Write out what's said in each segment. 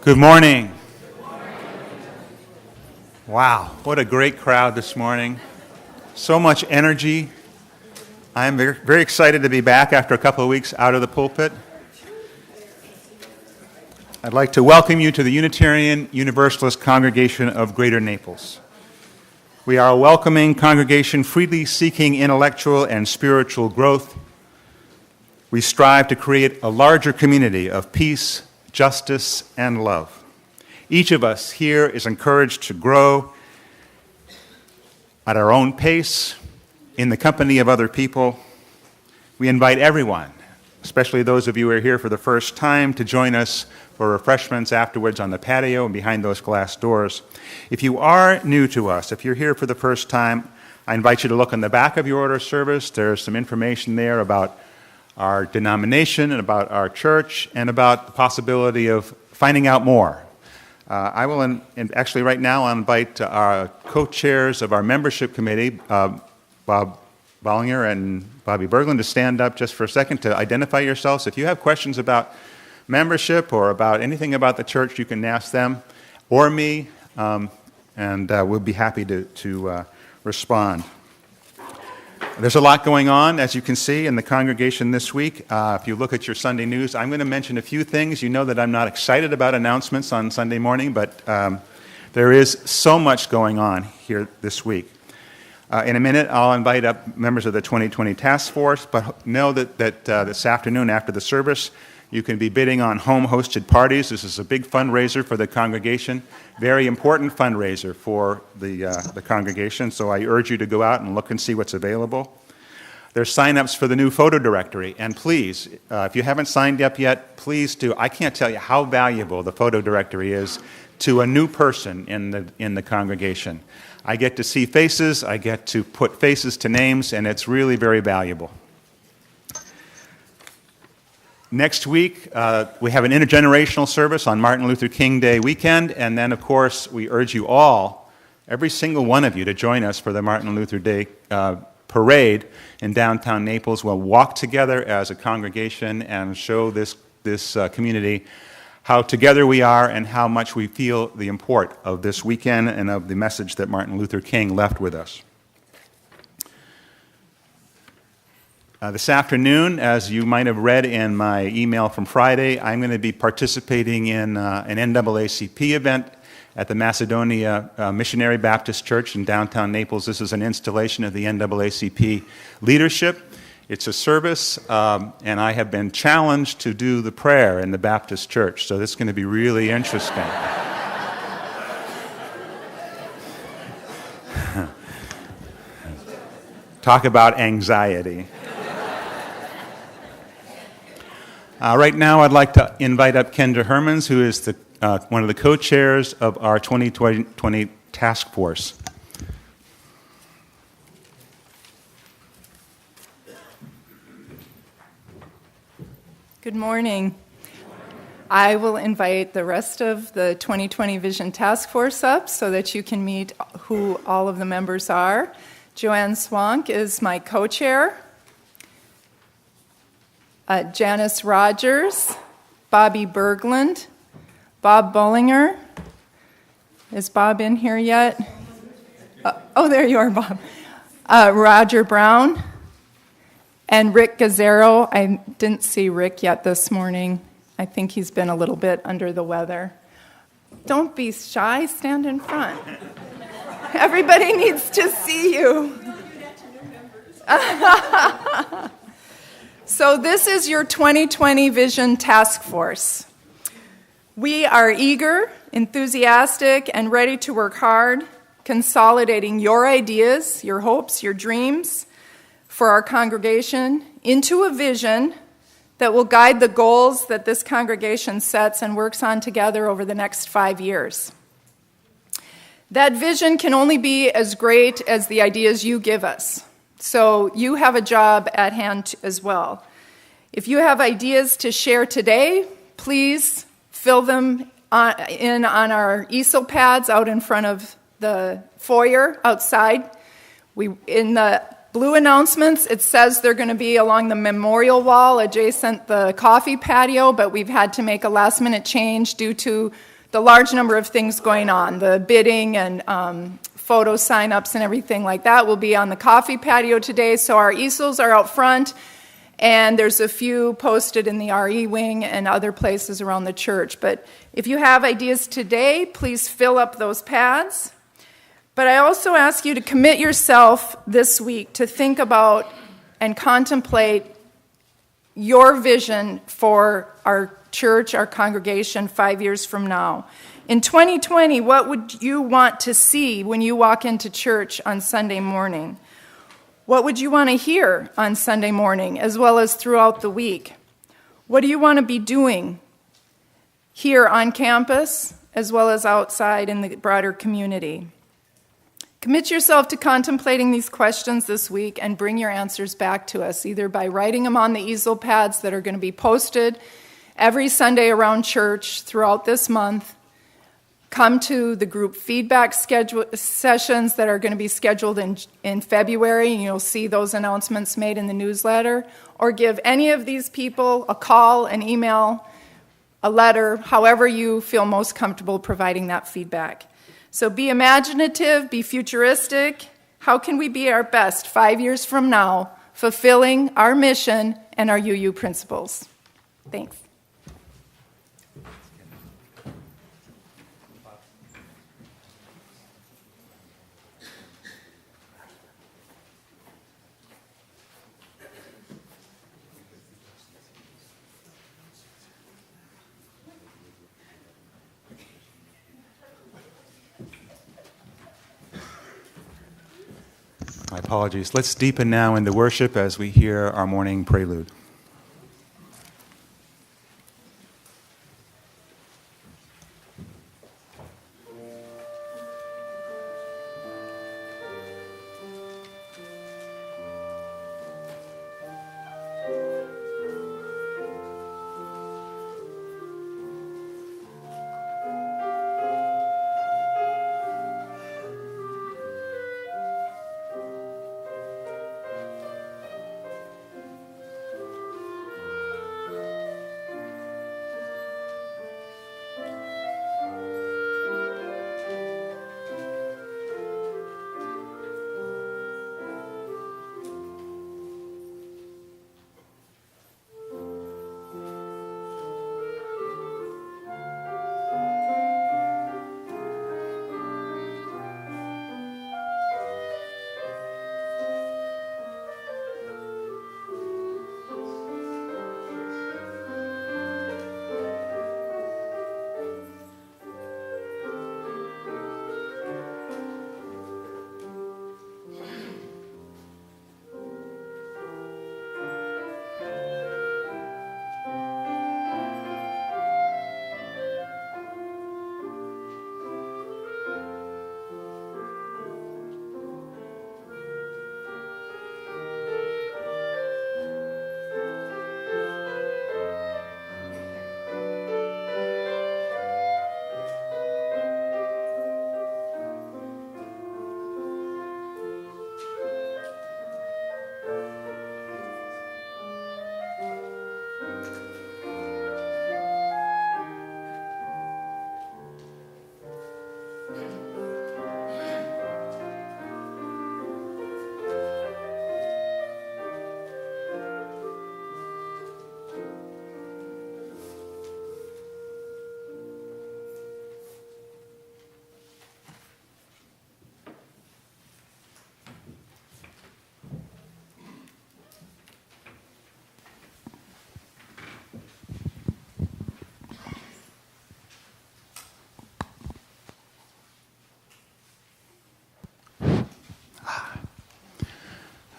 Good morning. Wow, what a great crowd this morning. So much energy. I am very, very excited to be back after a couple of weeks out of the pulpit. I'd like to welcome you to the Unitarian Universalist Congregation of Greater Naples. We are a welcoming congregation freely seeking intellectual and spiritual growth. We strive to create a larger community of peace, justice, and love. Each of us here is encouraged to grow at our own pace, in the company of other people. We invite everyone, especially those of you who are here for the first time, to join us for refreshments afterwards on the patio and behind those glass doors. If you are new to us, if you're here for the first time, I invite you to look on the back of your order of service. There's some information there about our denomination and about our church and about the possibility of finding out more. I will, actually right now, I'll invite our co-chairs of our membership committee, Bob Bollinger and Bobby Berglund, to stand up just for a second to identify yourselves. If you have questions about membership or about anything about the church, you can ask them or me, and we'll be happy to respond. There's a lot going on, as you can see, in the congregation this week. If you look at your Sunday news, I'm going to mention a few things. You know that I'm not excited about announcements on Sunday morning, but there is so much going on here this week. In a minute, I'll invite up members of the 2020 task force, but know that this afternoon after the service, you can be bidding on home-hosted parties. This is a big fundraiser for the congregation, very important fundraiser for the congregation, so I urge you to go out and look and see what's available. There's sign-ups for the new photo directory, and please, if you haven't signed up yet, please do. I can't tell you how valuable the photo directory is to a new person in the congregation. I get to see faces, I get to put faces to names, and it's really very valuable. Next week, we have an intergenerational service on Martin Luther King Day weekend, and then, of course, we urge you all, every single one of you, to join us for the Martin Luther Day parade in downtown Naples. We'll walk together as a congregation and show this community how together we are and how much we feel the import of this weekend and of the message that Martin Luther King left with us. This afternoon, as you might have read in my email from Friday, I'm going to be participating in an NAACP event at the Macedonia Missionary Baptist Church in downtown Naples. This is an installation of the NAACP leadership. It's a service, and I have been challenged to do the prayer in the Baptist church, so this is going to be really interesting. Talk about anxiety. Right now, I'd like to invite up Kendra Hermans, who is one of the co-chairs of our 2020 task force. Good morning. I will invite the rest of the 2020 Vision Task Force up so that you can meet who all of the members are. Joanne Swank is my co-chair. Janice Rogers, Bobby Berglund, Bob Bollinger. Is Bob in here yet? Oh, there you are, Bob. Roger Brown and Rick Gazzaro. I didn't see Rick yet this morning. I think he's been a little bit under the weather. Don't be shy, stand in front. Everybody needs to see you. So this is your 2020 Vision Task Force. We are eager, enthusiastic, and ready to work hard, consolidating your ideas, your hopes, your dreams for our congregation into a vision that will guide the goals that this congregation sets and works on together over the next 5 years. That vision can only be as great as the ideas you give us. So you have a job at hand as well. If you have ideas to share today, please fill them in on our easel pads out in front of the foyer outside. In the blue announcements, it says they're going to be along the memorial wall adjacent the coffee patio, but we've had to make a last-minute change due to the large number of things going on. The bidding and photo sign-ups and everything like that will be on the coffee patio today. So our easels are out front, and there's a few posted in the RE wing and other places around the church. But if you have ideas today, please fill up those pads. But I also ask you to commit yourself this week to think about and contemplate your vision for our church, our congregation, 5 years from now. In 2020, what would you want to see when you walk into church on Sunday morning? What would you want to hear on Sunday morning as well as throughout the week? What do you want to be doing here on campus as well as outside in the broader community? Commit yourself to contemplating these questions this week and bring your answers back to us, either by writing them on the easel pads that are going to be posted every Sunday around church throughout this month. Come to the group feedback sessions that are going to be scheduled in February, and you'll see those announcements made in the newsletter. Or give any of these people a call, an email, a letter, however you feel most comfortable providing that feedback. So be imaginative, be futuristic. How can we be our best 5 years from now, fulfilling our mission and our UU principles? Thanks. My apologies. Let's deepen now into worship as we hear our morning prelude.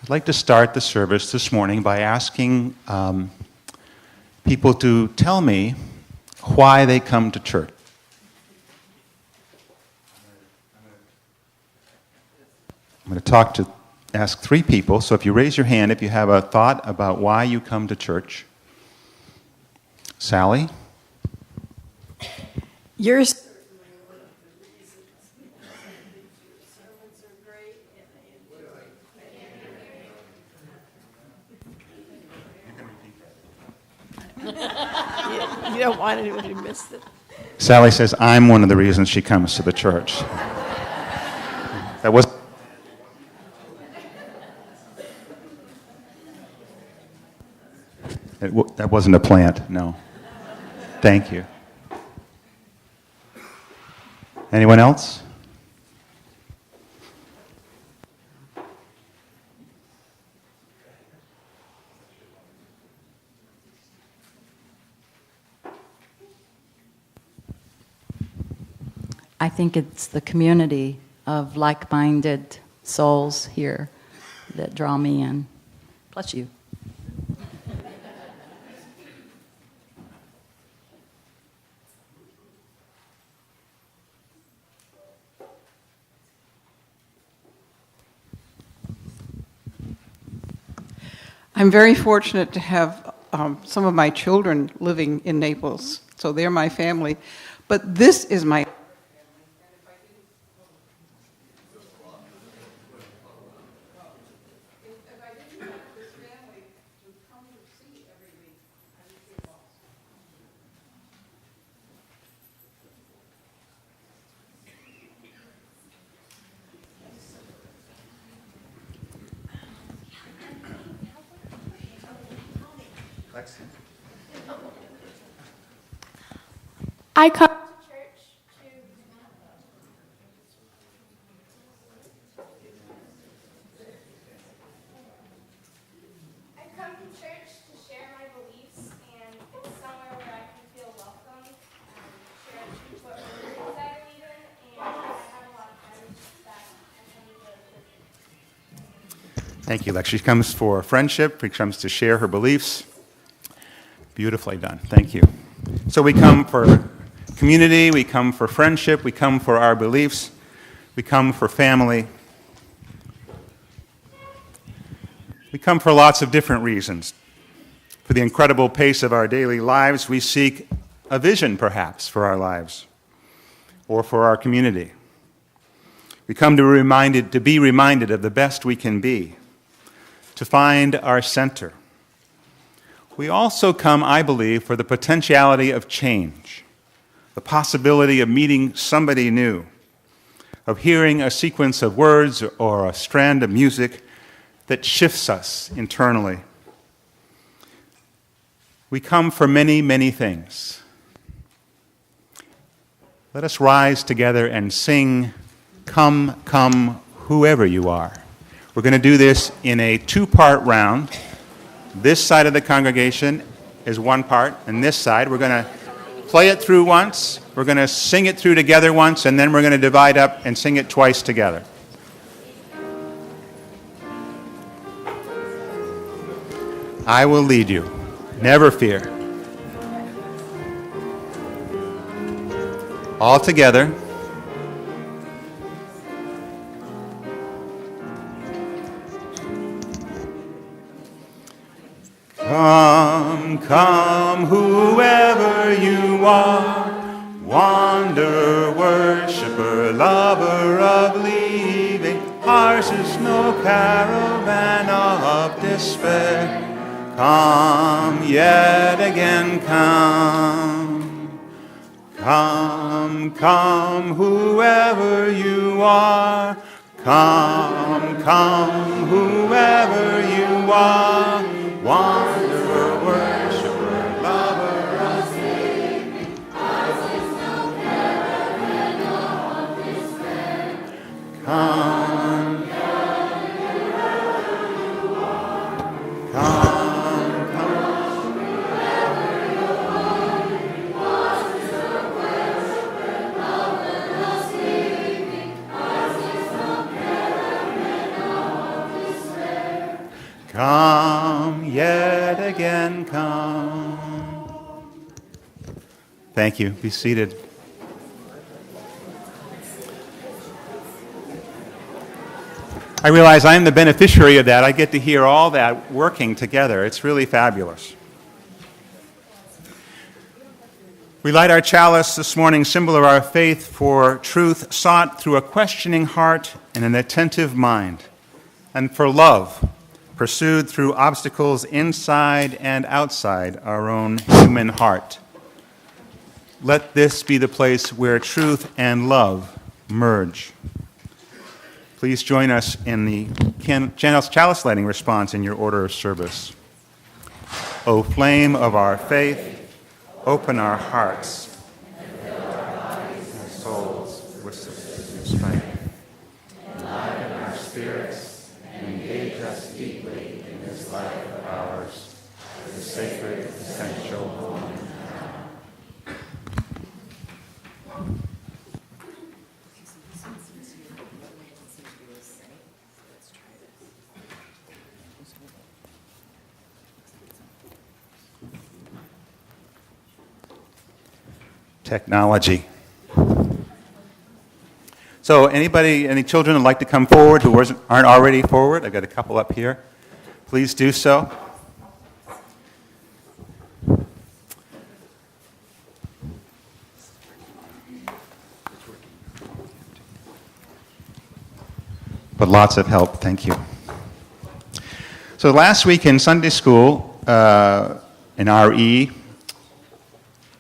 I'd like to start the service this morning by asking people to tell me why they come to church. I'm going to ask three people, so if you raise your hand if you have a thought about why you come to church. Sally? Yours. You don't want anyone to miss it. Sally says I'm one of the reasons she comes to the church. That was. That wasn't a plant, no. Thank you. Anyone else? I think it's the community of like-minded souls here that draw me in. Plus you. I'm very fortunate to have some of my children living in Naples, so they're my family. But this is my I come to church to share my beliefs, and it's somewhere where I can feel welcome, share what religions I believe in, and I have a lot of friends that I come to church. Thank you, Lex. She comes for friendship. She comes to share her beliefs. Beautifully done. Thank you. So we come for community, we come for friendship, we come for our beliefs, we come for family. We come for lots of different reasons. For the incredible pace of our daily lives, we seek a vision, perhaps, for our lives or for our community. We come to be reminded of the best we can be, to find our center. We also come, I believe, for the potentiality of change, the possibility of meeting somebody new, of hearing a sequence of words or a strand of music that shifts us internally. We come for many, many things. Let us rise together and sing, "Come, Come, Whoever You Are." We're going to do this in a two-part round. This side of the congregation is one part, and this side, we're going to play it through once, we're going to sing it through together once, and then we're going to divide up and sing it twice together. I will lead you. Never fear. All together. Come, come, whoever you are, wanderer, worshiper, lover of leaving, ours is no caravan of despair. Come, yet again come. Come, come, whoever you are, come, come, whoever you are, wanderer, worshiper, lover of sleeping, ours is no caravan of despair. Come, whoever you are, come, come, whoever you are, wanderer, worshiper, lover of sleeping, ours is no caravan of despair. Come, yet again come. Thank you. Be seated. I realize I'm the beneficiary of that. I get to hear all that working together. It's really fabulous. We light our chalice this morning, symbol of our faith for truth sought through a questioning heart and an attentive mind, and for love pursued through obstacles inside and outside our own human heart. let this be the place where truth and love merge. Please join us in the chalice lighting response in your order of service. O flame of our faith, open our hearts and fill our bodies and souls with spite. Enliven our spirits and engage us deeply in this life of ours, the sacred, essential moment. Technology. So any children would like to come forward who aren't already forward? I've got a couple up here. Please do so. But lots of help, thank you. So last week in Sunday school, in RE,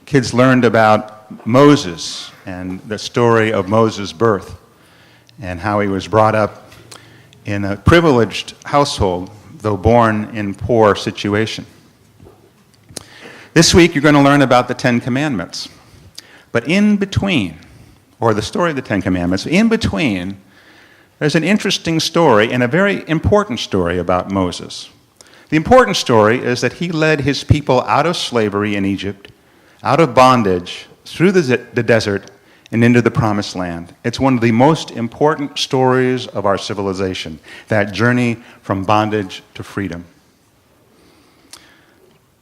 kids learned about Moses and the story of Moses' birth and how he was brought up in a privileged household, though born in poor situation. This week you're going to learn about the Ten Commandments. But in between, or the story of the Ten Commandments, in between, there's an interesting story and a very important story about Moses. The important story is that he led his people out of slavery in Egypt, out of bondage, through the desert, and into the promised land. It's one of the most important stories of our civilization, that journey from bondage to freedom.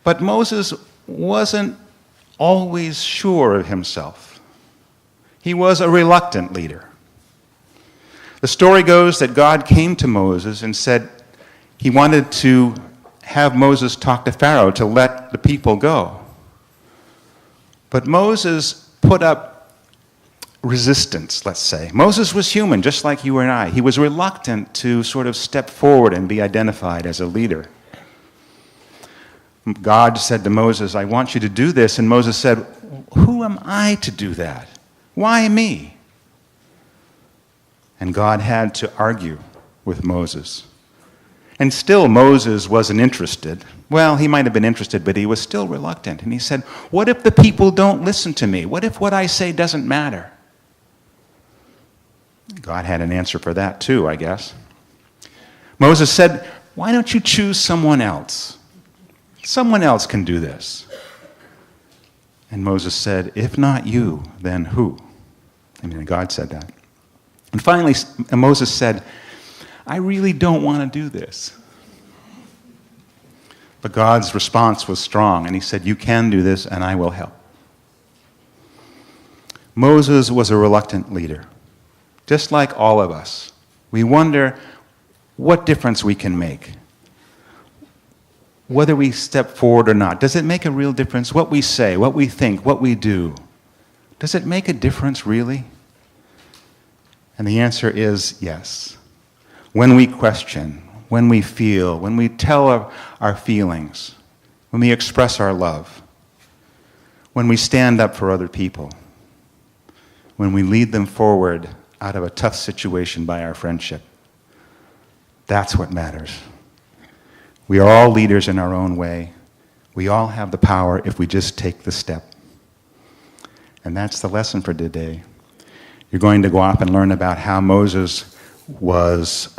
But Moses wasn't always sure of himself. He was a reluctant leader. The story goes that God came to Moses and said he wanted to have Moses talk to Pharaoh to let the people go. But Moses put up resistance, let's say. Moses was human, just like you and I. He was reluctant to sort of step forward and be identified as a leader. God said to Moses, I want you to do this. And Moses said, who am I to do that? Why me? And God had to argue with Moses. And still Moses wasn't interested. Well, he might have been interested, but he was still reluctant. And he said, what if the people don't listen to me? What if what I say doesn't matter? God had an answer for that too, I guess. Moses said, why don't you choose someone else? Someone else can do this. And Moses said, if not you, then who? God said that. And finally, Moses said, I really don't want to do this. But God's response was strong, and he said, you can do this, and I will help. Moses was a reluctant leader. Just like all of us, we wonder what difference we can make. Whether we step forward or not, does it make a real difference? What we say, what we think, what we do, does it make a difference really? And the answer is yes. When we question, when we feel, when we tell our feelings, when we express our love, when we stand up for other people, when we lead them forward out of a tough situation by our friendship, that's what matters. We are all leaders in our own way. We all have the power if we just take the step. And that's the lesson for today. You're going to go off and learn about how Moses was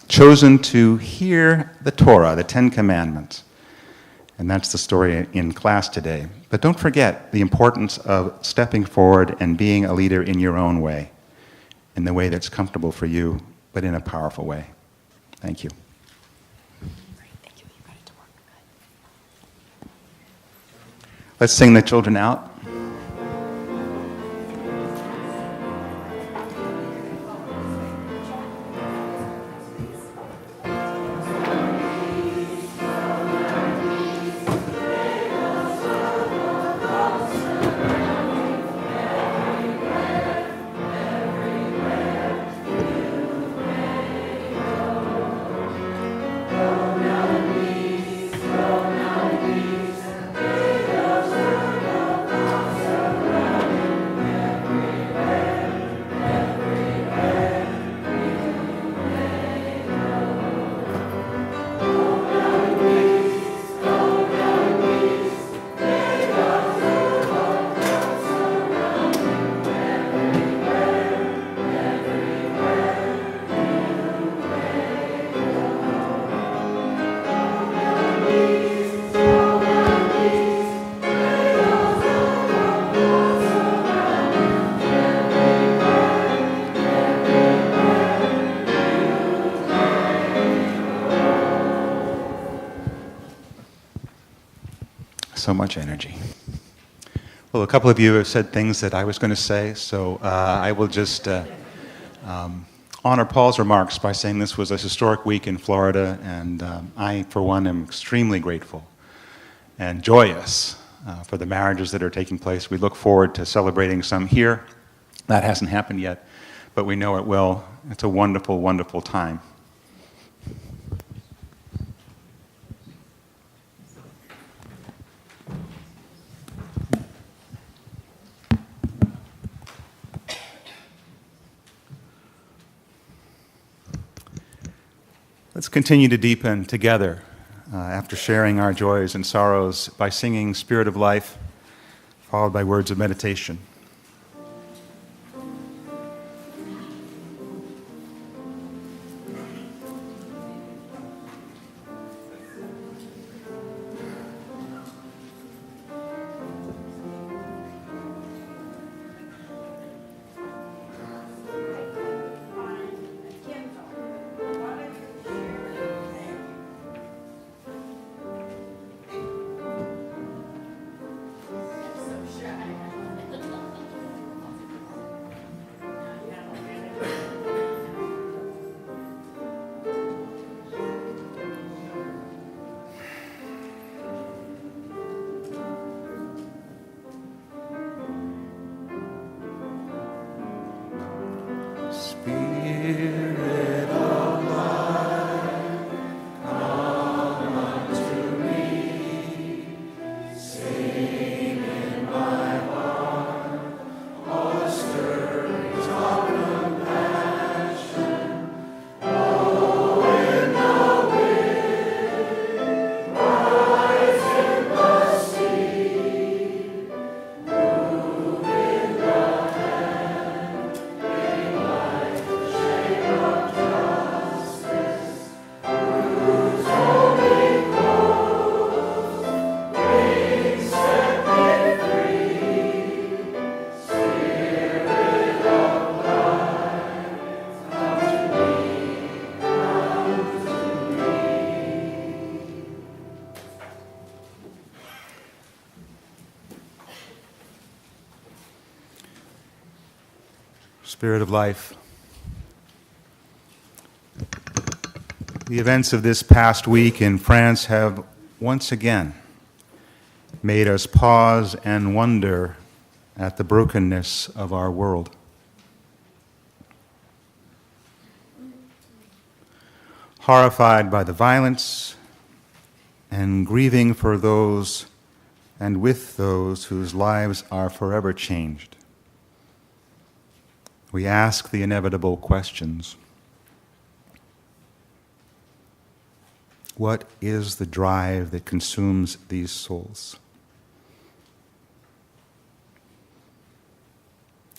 chosen to hear the Torah, the Ten Commandments. And that's the story in class today. But don't forget the importance of stepping forward and being a leader in your own way, in the way that's comfortable for you, but in a powerful way. Thank you. Let's sing the children out. So much energy. Well, a couple of you have said things that I was going to say, so I will just honor Paul's remarks by saying this was a historic week in Florida, and I, for one, am extremely grateful and joyous for the marriages that are taking place. We look forward to celebrating some here. That hasn't happened yet, but we know it will. It's a wonderful, wonderful time. Let's continue to deepen together after sharing our joys and sorrows by singing Spirit of Life, followed by words of meditation. Spirit of life, come unto me, sing in my heart, all stirrings of compassion, blow in the wind, rise in the sea, move in the hand, may life shape of justice, roots holding close, wings set me free, Spirit of life, come to me, come to me. Spirit of life. The events of this past week in France have once again made us pause and wonder at the brokenness of our world. Horrified by the violence and grieving for those and with those whose lives are forever changed, we ask the inevitable questions. What is the drive that consumes these souls?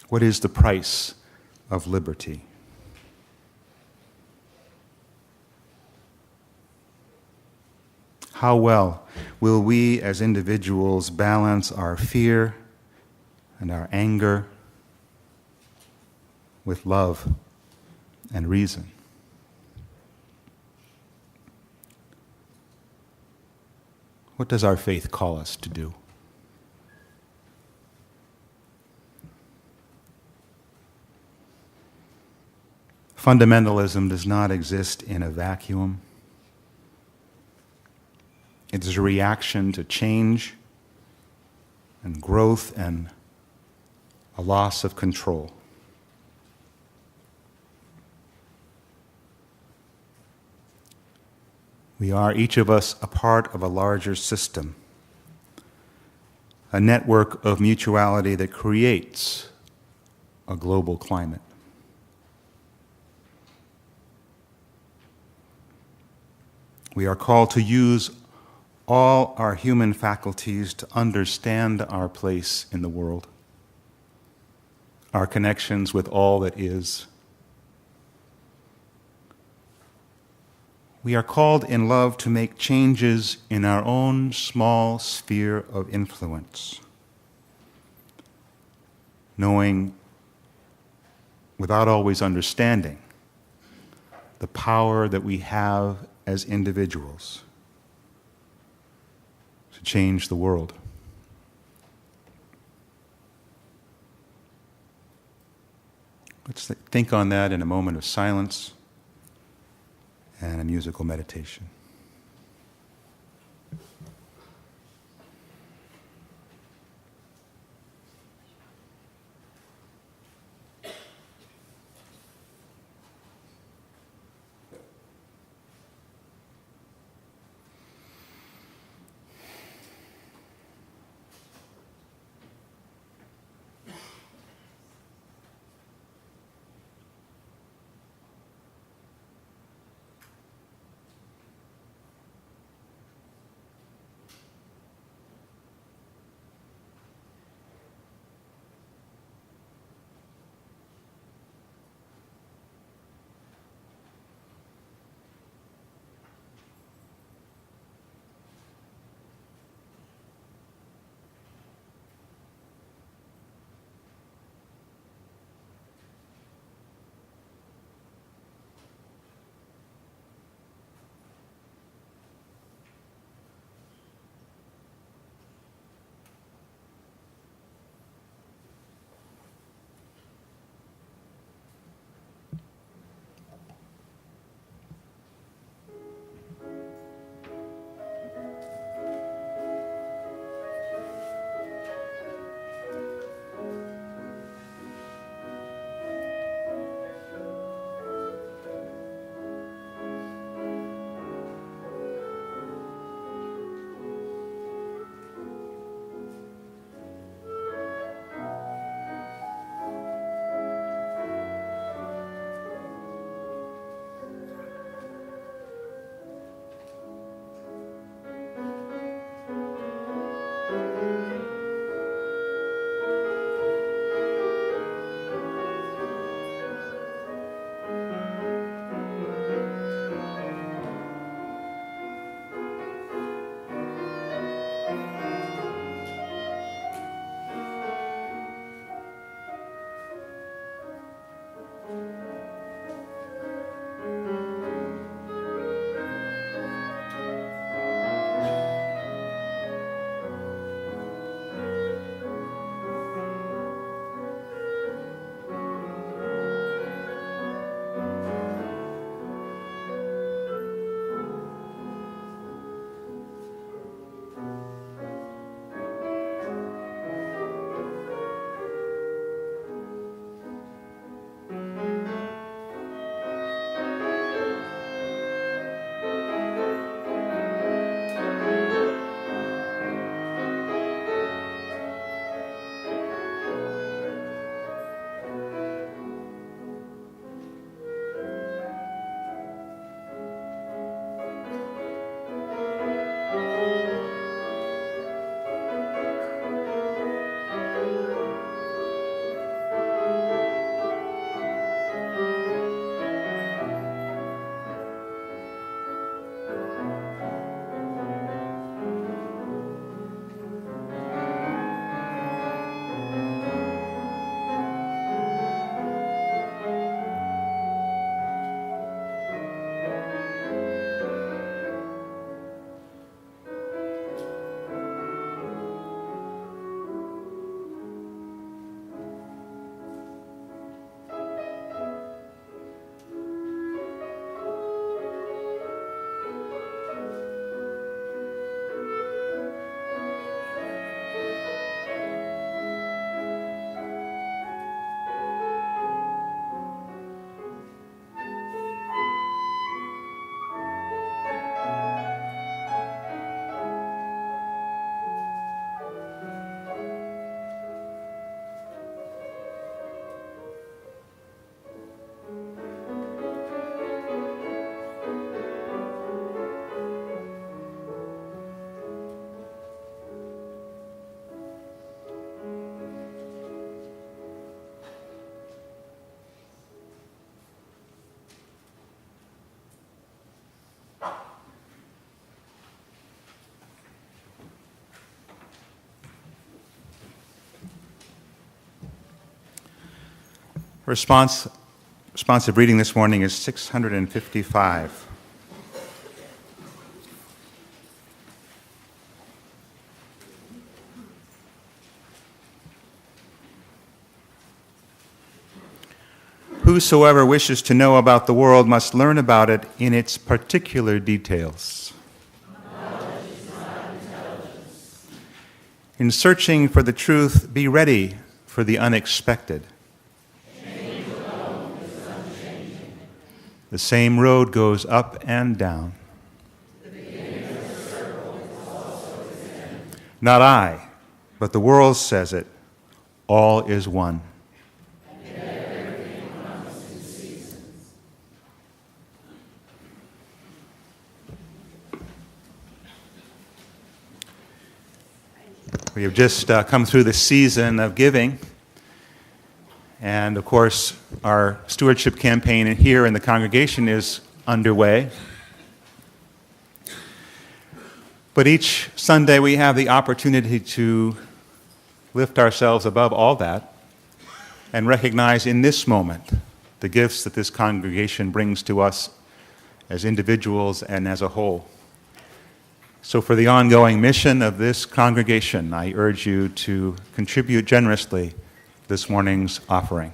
What is the price of liberty? How well will we as individuals balance our fear and our anger with love and reason? What does our faith call us to do? Fundamentalism does not exist in a vacuum. It is a reaction to change and growth and a loss of control. We are, each of us, a part of a larger system, a network of mutuality that creates a global climate. We are called to use all our human faculties to understand our place in the world, our connections with all that is. We are called in love to make changes in our own small sphere of influence, knowing, without always understanding, the power that we have as individuals to to change the world. Let's think on that in a moment of silence and a musical meditation. Responsive reading this morning is 655. whosoever wishes to know about the world must learn about it in its particular details. In searching for the truth, be ready for the unexpected. The same road goes up and down. Not I, but the world says it. All is one. We have just come through the season of giving. And of course, our stewardship campaign here in the congregation is underway. But each Sunday we have the opportunity to lift ourselves above all that and recognize in this moment the gifts that this congregation brings to us as individuals and as a whole. So for the ongoing mission of this congregation, I urge you to contribute generously this morning's offering.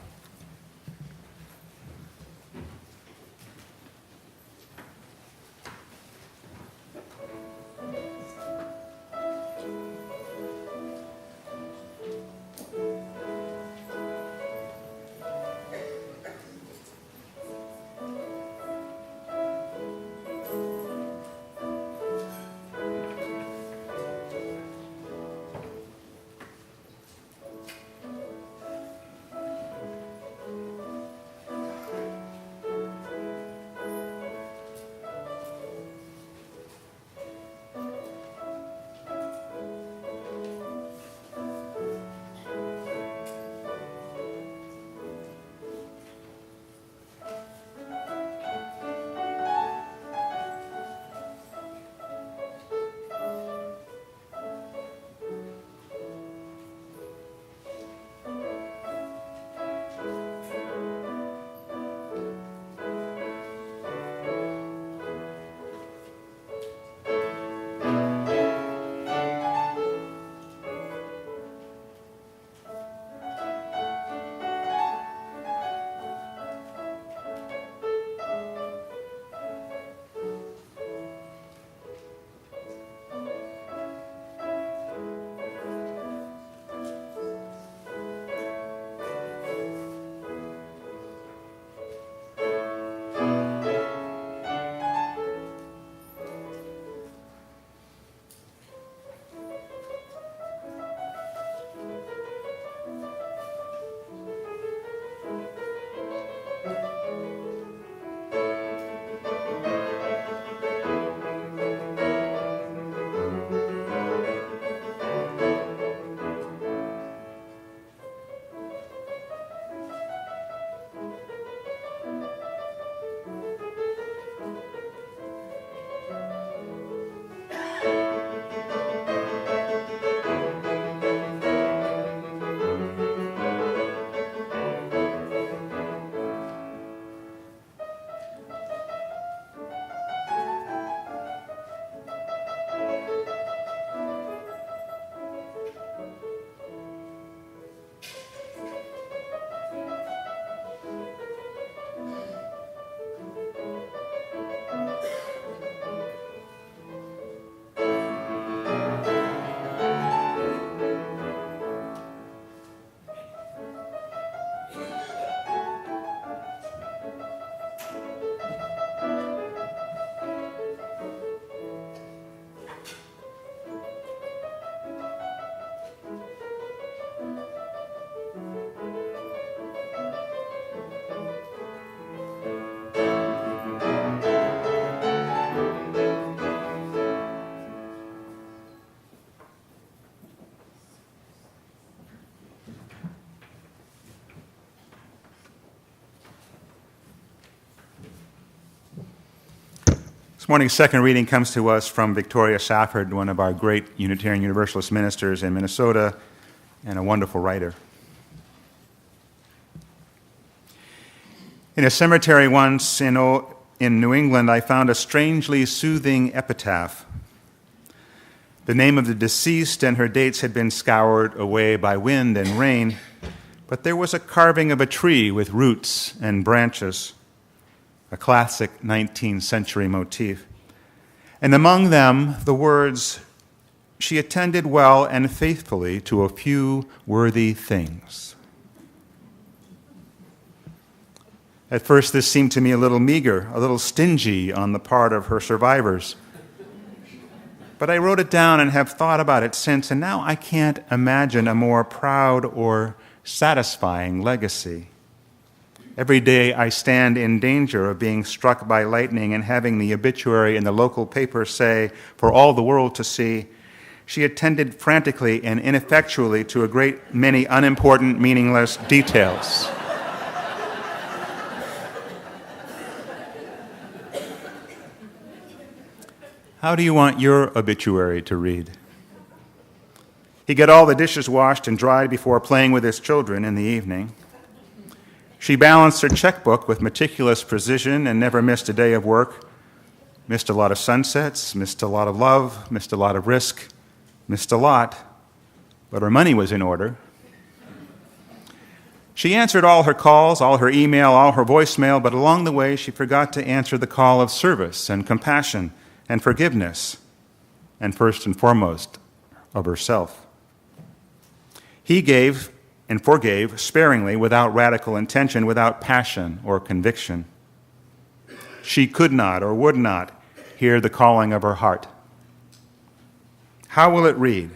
This morning's second reading comes to us from Victoria Safford, one of our great Unitarian Universalist ministers in Minnesota and a wonderful writer. In a cemetery once in New England, I found a strangely soothing epitaph. The name of the deceased and her dates had been scoured away by wind and rain, but there was a carving of a tree with roots and branches, a classic 19th century motif. And among them, the words, "She attended well and faithfully to a few worthy things." At first, this seemed to me a little meager, a little stingy on the part of her survivors. But I wrote it down and have thought about it since, and now I can't imagine a more proud or satisfying legacy. Every day I stand in danger of being struck by lightning and having the obituary in the local paper say, for all the world to see, "She attended frantically and ineffectually to a great many unimportant, meaningless details." How do you want your obituary to read? He got all the dishes washed and dried before playing with his children in the evening. She balanced her checkbook with meticulous precision and never missed a day of work. Missed a lot of sunsets, missed a lot of love, missed a lot of risk, missed a lot, but her money was in order. She answered all her calls, all her email, all her voicemail, but along the way she forgot to answer the call of service and compassion and forgiveness, and first and foremost, of herself. He gave and forgave sparingly, without radical intention, without passion or conviction. She could not or would not hear the calling of her heart. How will it read?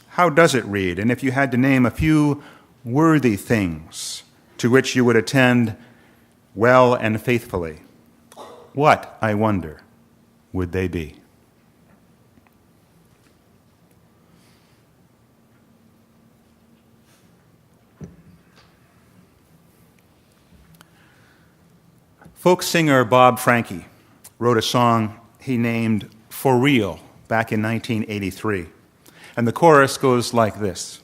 How does it read? And if you had to name a few worthy things to which you would attend well and faithfully, what, I wonder, would they be? Folk singer Bob Franke wrote a song he named "For Real" back in 1983. And the chorus goes like this: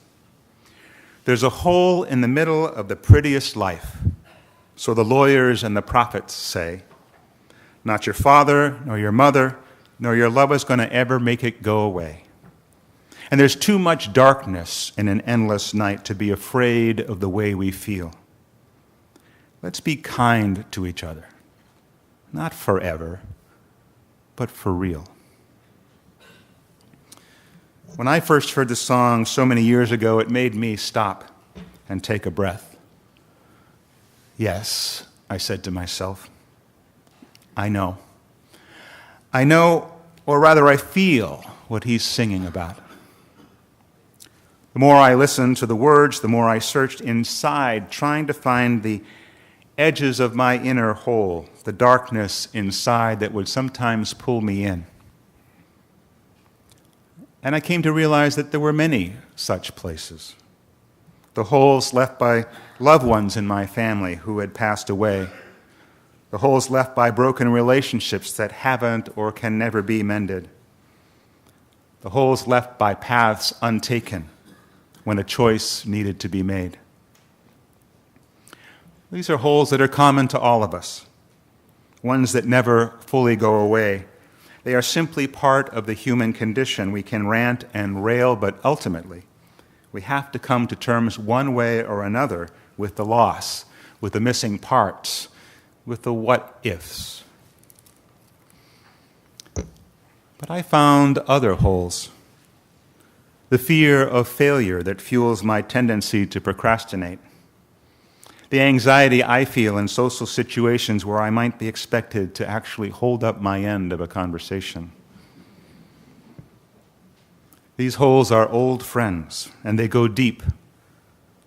"There's a hole in the middle of the prettiest life, so the lawyers and the prophets say. Not your father, nor your mother, nor your love is going to ever make it go away. And there's too much darkness in an endless night to be afraid of the way we feel. Let's be kind to each other, not forever, but for real." When I first heard the song so many years ago, it made me stop and take a breath. Yes, I said to myself, I know. I know, or rather I feel, what he's singing about. The more I listened to the words, the more I searched inside, trying to find the edges of my inner hole, the darkness inside that would sometimes pull me in. And I came to realize that there were many such places. The holes left by loved ones in my family who had passed away. The holes left by broken relationships that haven't or can never be mended. The holes left by paths untaken when a choice needed to be made. These are holes that are common to all of us, ones that never fully go away. They are simply part of the human condition. We can rant and rail, but ultimately, we have to come to terms one way or another with the loss, with the missing parts, with the what-ifs. But I found other holes. The fear of failure that fuels my tendency to procrastinate. The anxiety I feel in social situations where I might be expected to actually hold up my end of a conversation. These holes are old friends, and they go deep,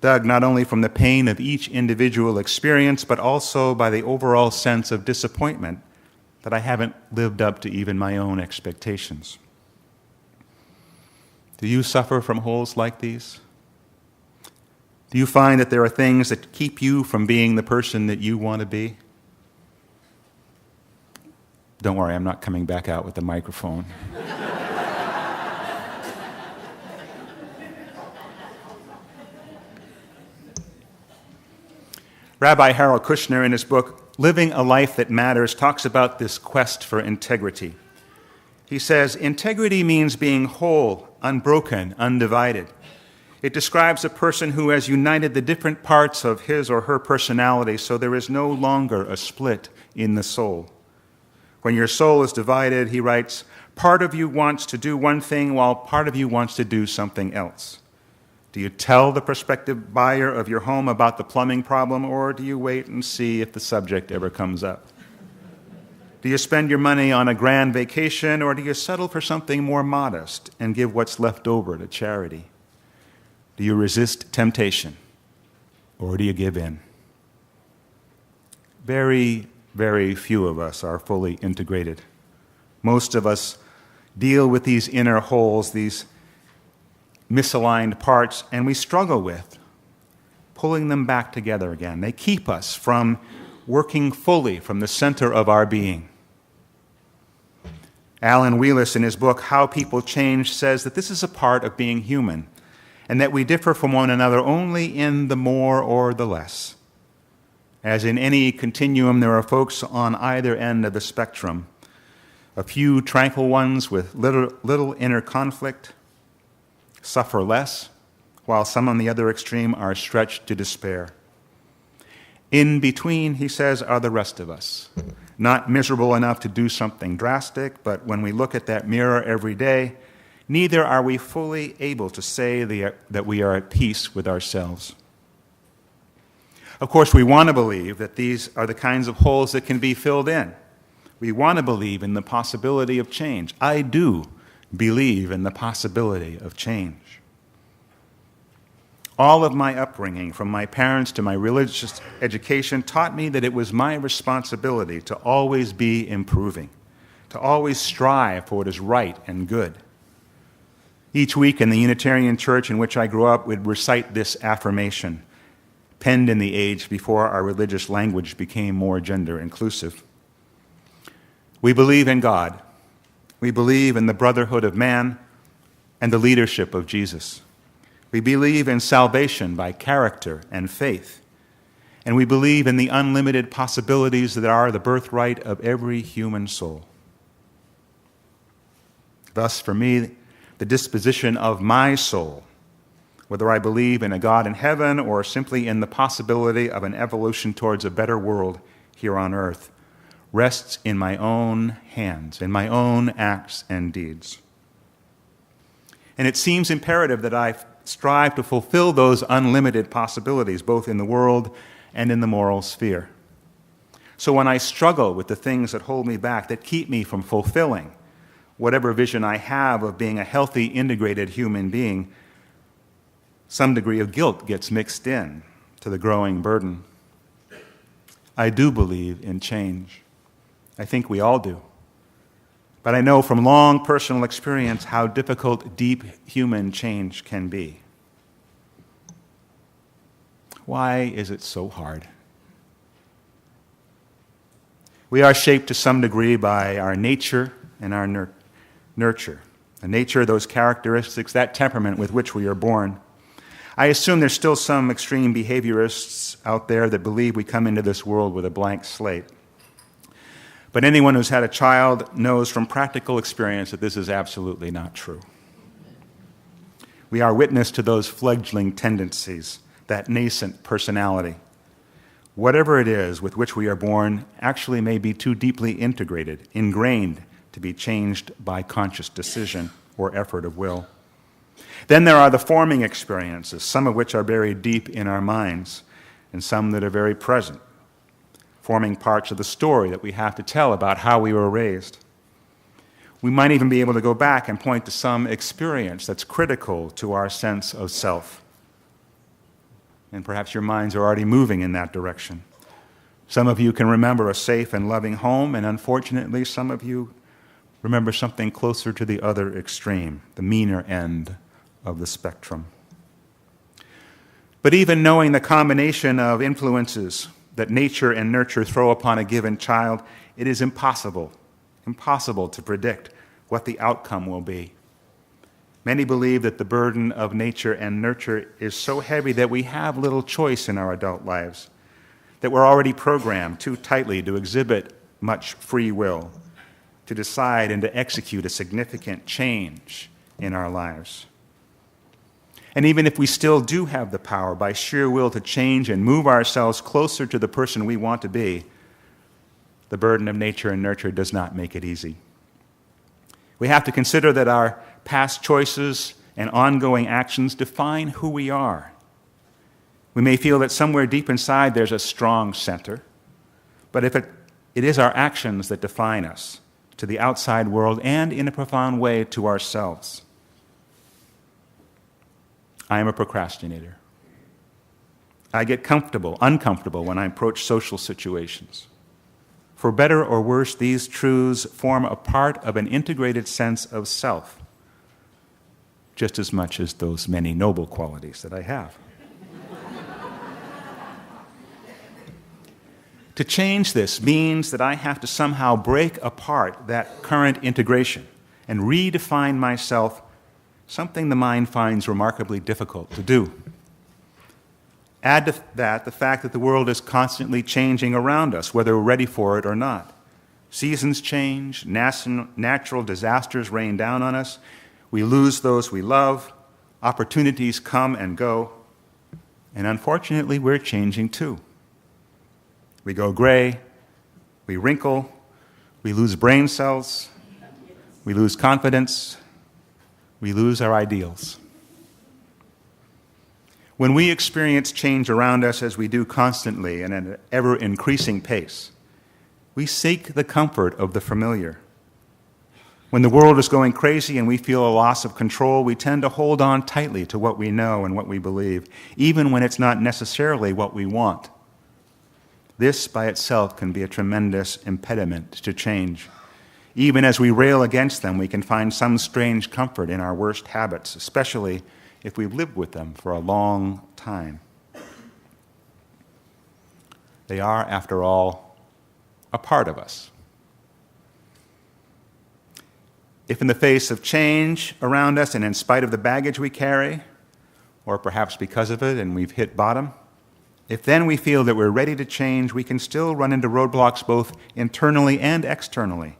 dug not only from the pain of each individual experience, but also by the overall sense of disappointment that I haven't lived up to even my own expectations. Do you suffer from holes like these? Do you find that there are things that keep you from being the person that you want to be? Don't worry, I'm not coming back out with the microphone. Rabbi Harold Kushner, in his book, Living a Life That Matters, talks about this quest for integrity. He says, integrity means being whole, unbroken, undivided. It describes a person who has united the different parts of his or her personality so there is no longer a split in the soul. When your soul is divided, he writes, part of you wants to do one thing while part of you wants to do something else. Do you tell the prospective buyer of your home about the plumbing problem, or do you wait and see if the subject ever comes up? Do you spend your money on a grand vacation, or do you settle for something more modest and give what's left over to charity? Do you resist temptation, or do you give in? Very, very few of us are fully integrated. Most of us deal with these inner holes, these misaligned parts, and we struggle with pulling them back together again. They keep us from working fully from the center of our being. Alan Wheelis, in his book, How People Change, says that this is a part of being human, and that we differ from one another only in the more or the less. As in any continuum, there are folks on either end of the spectrum, a few tranquil ones with little inner conflict suffer less, while some on the other extreme are stretched to despair. In between, he says, are the rest of us, not miserable enough to do something drastic, but when we look at that mirror every day, neither are we fully able to say that we are at peace with ourselves. Of course, we want to believe that these are the kinds of holes that can be filled in. We want to believe in the possibility of change. I do believe in the possibility of change. All of my upbringing, from my parents to my religious education, taught me that it was my responsibility to always be improving, to always strive for what is right and good. Each week in the Unitarian Church in which I grew up, we'd recite this affirmation, penned in the age before our religious language became more gender inclusive. We believe in God. We believe in the brotherhood of man and the leadership of Jesus. We believe in salvation by character and faith. And we believe in the unlimited possibilities that are the birthright of every human soul. Thus, for me, the disposition of my soul, whether I believe in a God in heaven or simply in the possibility of an evolution towards a better world here on earth, rests in my own hands, in my own acts and deeds. And it seems imperative that I strive to fulfill those unlimited possibilities, both in the world and in the moral sphere. So when I struggle with the things that hold me back, that keep me from fulfilling whatever vision I have of being a healthy, integrated human being, some degree of guilt gets mixed in to the growing burden. I do believe in change. I think we all do. But I know from long personal experience how difficult deep human change can be. Why is it so hard? We are shaped to some degree by our nature and our nurture. The nature, those characteristics, that temperament with which we are born. I assume there's still some extreme behaviorists out there that believe we come into this world with a blank slate. But anyone who's had a child knows from practical experience that this is absolutely not true. We are witness to those fledgling tendencies, that nascent personality. Whatever it is with which we are born actually may be too deeply integrated, ingrained to be changed by conscious decision or effort of will. Then there are the forming experiences, some of which are buried deep in our minds, and some that are very present, forming parts of the story that we have to tell about how we were raised. We might even be able to go back and point to some experience that's critical to our sense of self. And perhaps your minds are already moving in that direction. Some of you can remember a safe and loving home, and unfortunately, some of you remember something closer to the other extreme, the meaner end of the spectrum. But even knowing the combination of influences that nature and nurture throw upon a given child, it is impossible to predict what the outcome will be. Many believe that the burden of nature and nurture is so heavy that we have little choice in our adult lives, that we're already programmed too tightly to exhibit much free will, to decide and to execute a significant change in our lives. And even if we still do have the power by sheer will to change and move ourselves closer to the person we want to be, the burden of nature and nurture does not make it easy. We have to consider that our past choices and ongoing actions define who we are. We may feel that somewhere deep inside there's a strong center, but if it is our actions that define us to the outside world and in a profound way to ourselves. I am a procrastinator. I get uncomfortable when I approach social situations. For better or worse, these truths form a part of an integrated sense of self, just as much as those many noble qualities that I have. To change this means that I have to somehow break apart that current integration and redefine myself, something the mind finds remarkably difficult to do. Add to that the fact that the world is constantly changing around us, whether we're ready for it or not. Seasons change, natural disasters rain down on us, we lose those we love, opportunities come and go, and unfortunately we're changing too. We go gray, we wrinkle, we lose brain cells, we lose confidence, we lose our ideals. When we experience change around us as we do constantly and at an ever-increasing pace, we seek the comfort of the familiar. When the world is going crazy and we feel a loss of control, we tend to hold on tightly to what we know and what we believe, even when it's not necessarily what we want. This by itself can be a tremendous impediment to change. Even as we rail against them, we can find some strange comfort in our worst habits, especially if we've lived with them for a long time. They are, after all, a part of us. If in the face of change around us and in spite of the baggage we carry, or perhaps because of it and we've hit bottom, if then we feel that we're ready to change, we can still run into roadblocks both internally and externally.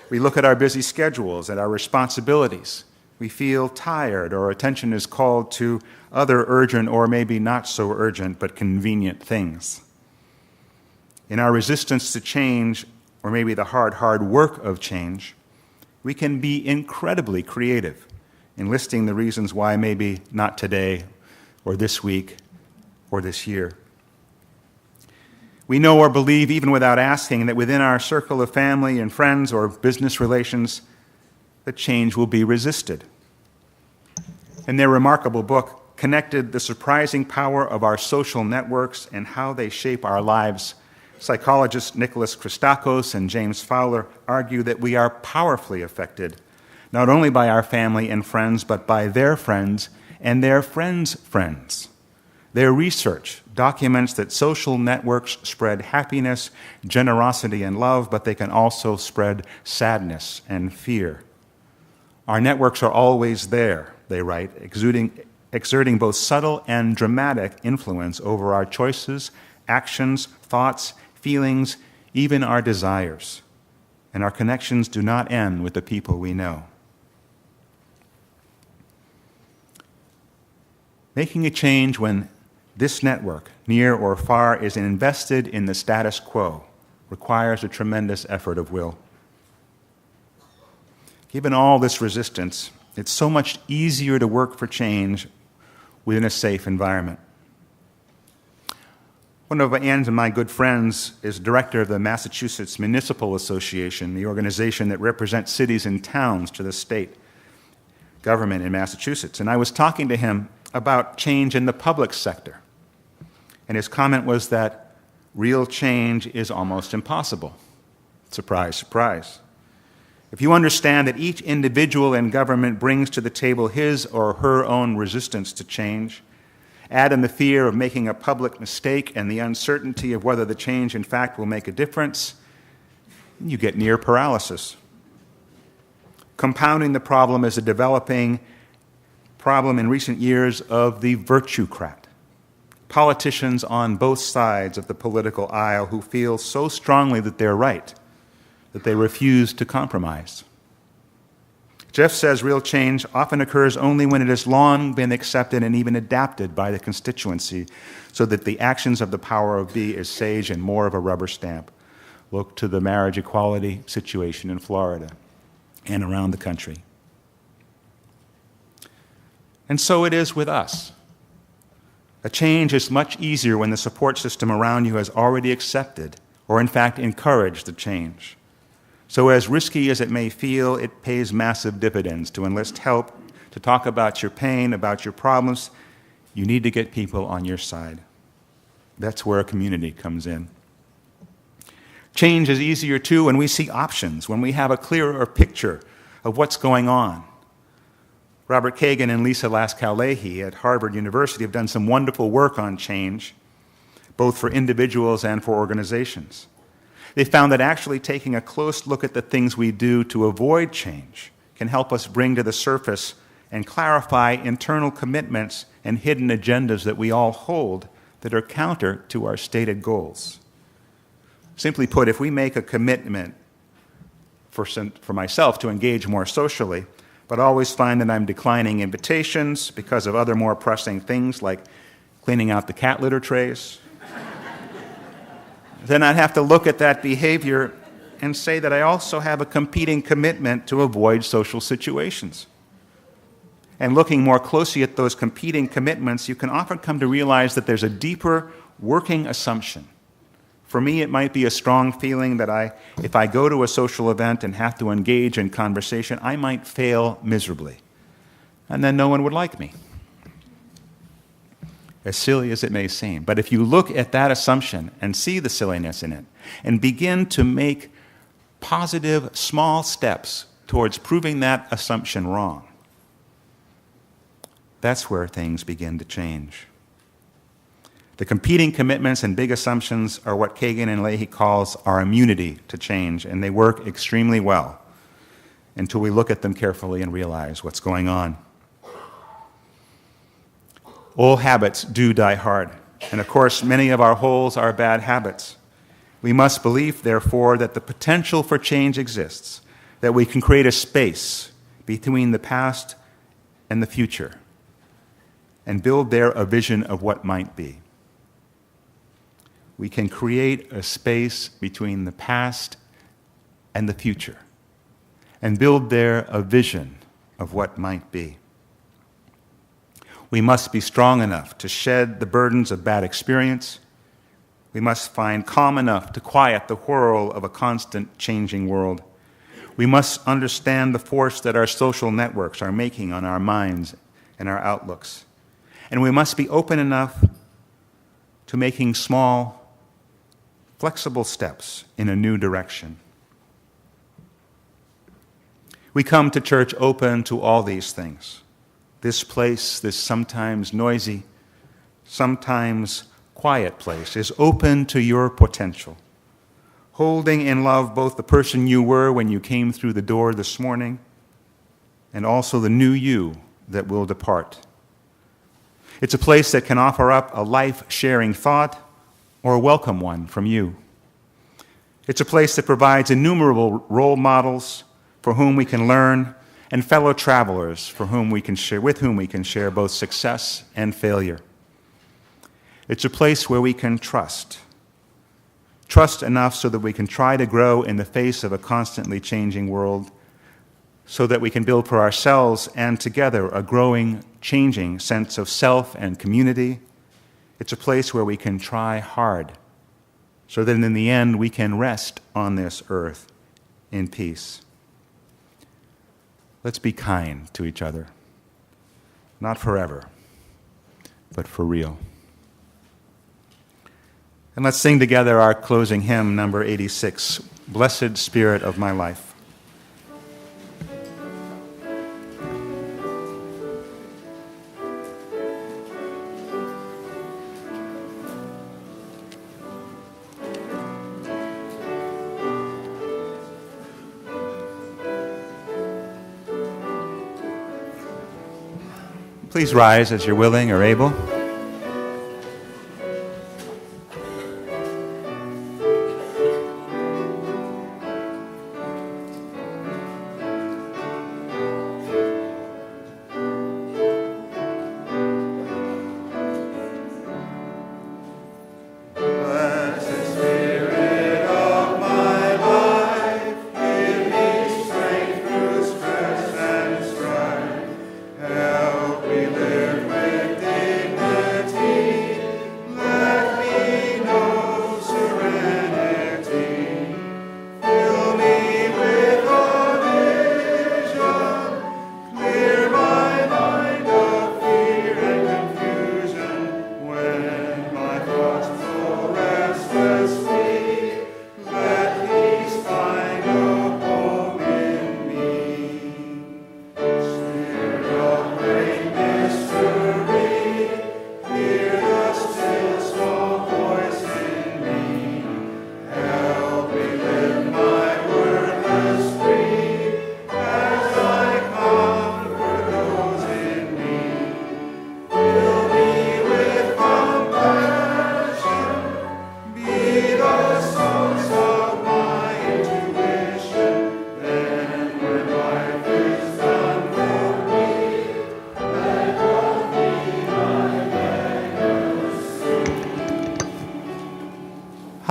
We look at our busy schedules, at our responsibilities. We feel tired, or attention is called to other urgent or maybe not so urgent but convenient things. In our resistance to change, or maybe the hard work of change, we can be incredibly creative in listing the reasons why maybe not today, or this week, or this year. We know or believe, even without asking, that within our circle of family and friends or business relations, that change will be resisted. In their remarkable book, Connected: The Surprising Power of Our Social Networks and How They Shape Our Lives, psychologists Nicholas Christakis and James Fowler argue that we are powerfully affected, not only by our family and friends, but by their friends and their friends' friends. Their research documents that social networks spread happiness, generosity, and love, but they can also spread sadness and fear. Our networks are always there, they write, exerting both subtle and dramatic influence over our choices, actions, thoughts, feelings, even our desires. And our connections do not end with the people we know. Making a change when this network, near or far, is invested in the status quo requires a tremendous effort of will. Given all this resistance, it's so much easier to work for change within a safe environment. One of Ann's and my good friends is director of the Massachusetts Municipal Association, the organization that represents cities and towns to the state government in Massachusetts. And I was talking to him about change in the public sector. And his comment was that real change is almost impossible. Surprise, surprise. If you understand that each individual in government brings to the table his or her own resistance to change, add in the fear of making a public mistake and the uncertainty of whether the change in fact will make a difference, you get near paralysis. Compounding the problem is a developing problem in recent years of the virtuecrat. Politicians on both sides of the political aisle who feel so strongly that they're right that they refuse to compromise. Jeff says real change often occurs only when it has long been accepted and even adapted by the constituency, so that the actions of the power of be is sage and more of a rubber stamp. Look to the marriage equality situation in Florida and around the country. And so it is with us. A change is much easier when the support system around you has already accepted or in fact encouraged the change. So as risky as it may feel, it pays massive dividends to enlist help, to talk about your pain, about your problems. You need to get people on your side. That's where a community comes in. Change is easier too when we see options, when we have a clearer picture of what's going on. Robert Kagan and Lisa Lascaux-Leahy at Harvard University have done some wonderful work on change, both for individuals and for organizations. They found that actually taking a close look at the things we do to avoid change can help us bring to the surface and clarify internal commitments and hidden agendas that we all hold that are counter to our stated goals. Simply put, if we make a commitment for myself to engage more socially, but always find that I'm declining invitations because of other more pressing things like cleaning out the cat litter trays, then I'd have to look at that behavior and say that I also have a competing commitment to avoid social situations. And looking more closely at those competing commitments, you can often come to realize that there's a deeper working assumption. For me, it might be a strong feeling that if I go to a social event and have to engage in conversation, I might fail miserably, and then no one would like me. As silly as it may seem. But if you look at that assumption and see the silliness in it, and begin to make positive, small steps towards proving that assumption wrong, that's where things begin to change. The competing commitments and big assumptions are what Kagan and Leahy calls our immunity to change, and they work extremely well until we look at them carefully and realize what's going on. Old habits do die hard, and of course, many of our holes are bad habits. We must believe, therefore, that the potential for change exists, that we can create a space between the past and the future, and build there a vision of what might be. We can create a space between the past and the future, and build there a vision of what might be. We must be strong enough to shed the burdens of bad experience. We must find calm enough to quiet the whirl of a constant changing world. We must understand the force that our social networks are making on our minds and our outlooks. And we must be open enough to making small, flexible steps in a new direction. We come to church open to all these things. This place, this sometimes noisy, sometimes quiet place, is open to your potential, holding in love both the person you were when you came through the door this morning and also the new you that will depart. It's a place that can offer up a life-sharing thought or a welcome one from you. It's a place that provides innumerable role models for whom we can learn, and fellow travelers with whom we can share both success and failure. It's a place where we can trust enough so that we can try to grow in the face of a constantly changing world, so that we can build for ourselves and together a growing, changing sense of self and community. It's a place where we can try hard, so that in the end we can rest on this earth in peace. Let's be kind to each other, not forever, but for real. And let's sing together our closing hymn, number 86, Blessed Spirit of My Life. Please rise as you're willing or able.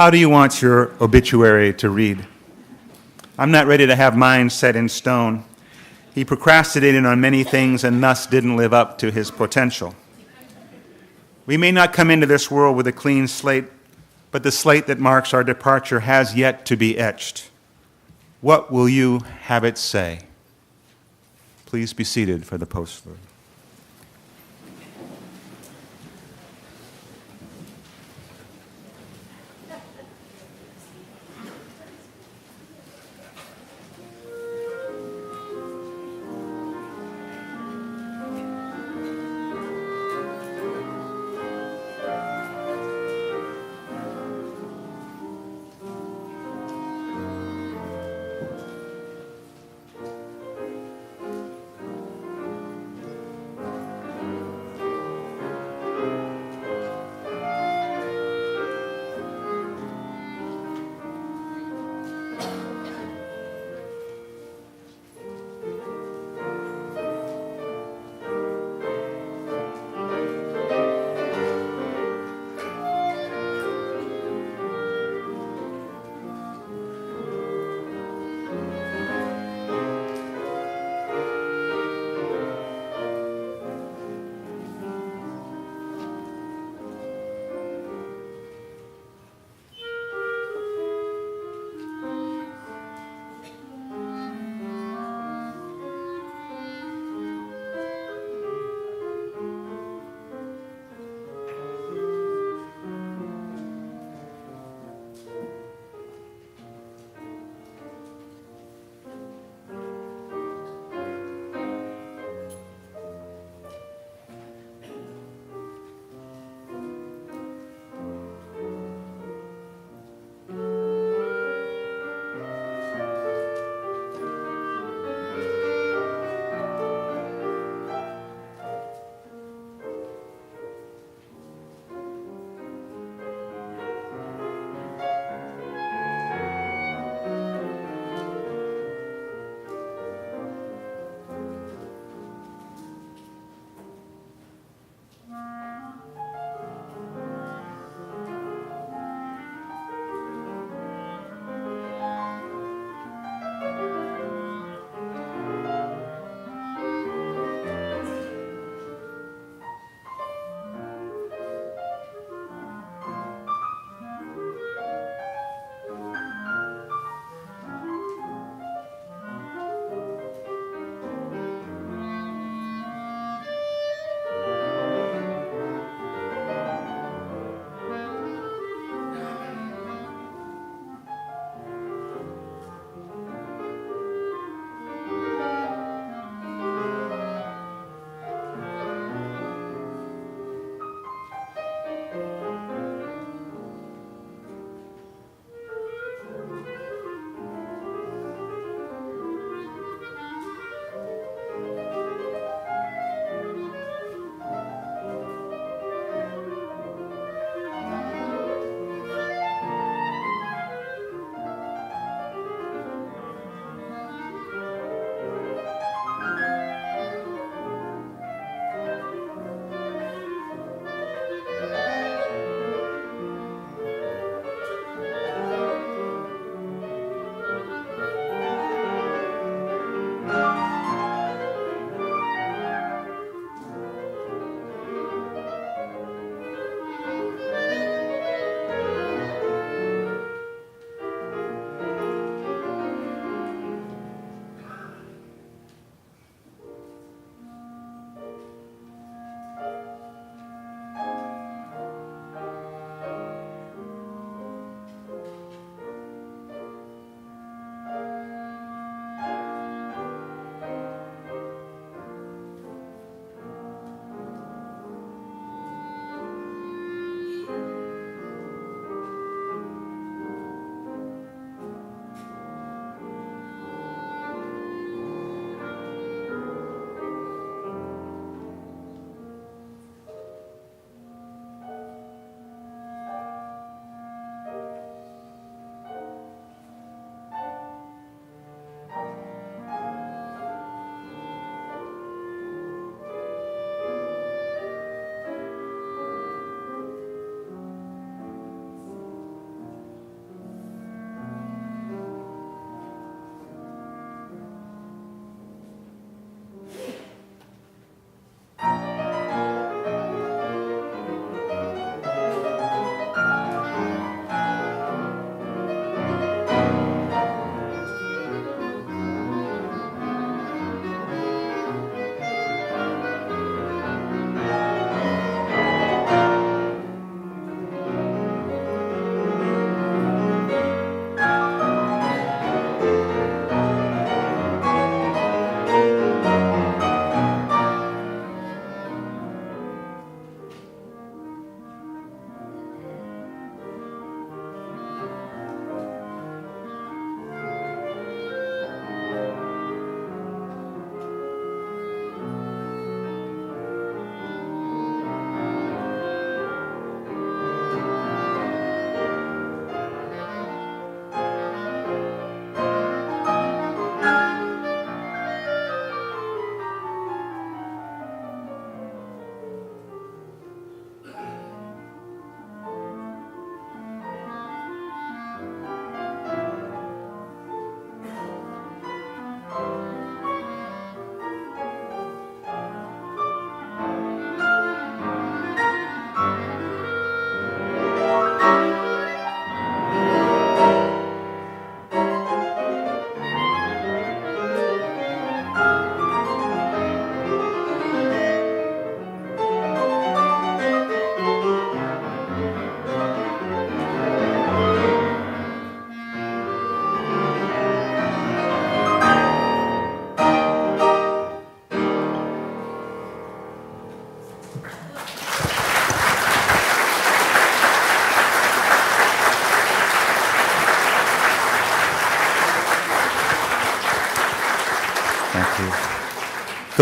How do you want your obituary to read? I'm not ready to have mine set in stone. He procrastinated on many things and thus didn't live up to his potential. We may not come into this world with a clean slate, but the slate that marks our departure has yet to be etched. What will you have it say? Please be seated for the postlude.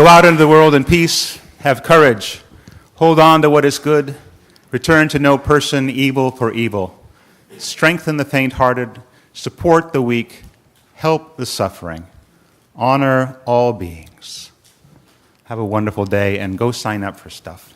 Go out into the world in peace. Have courage. Hold on to what is good. Return to no person evil for evil. Strengthen the faint-hearted. Support the weak. Help the suffering. Honor all beings. Have a wonderful day and go sign up for stuff.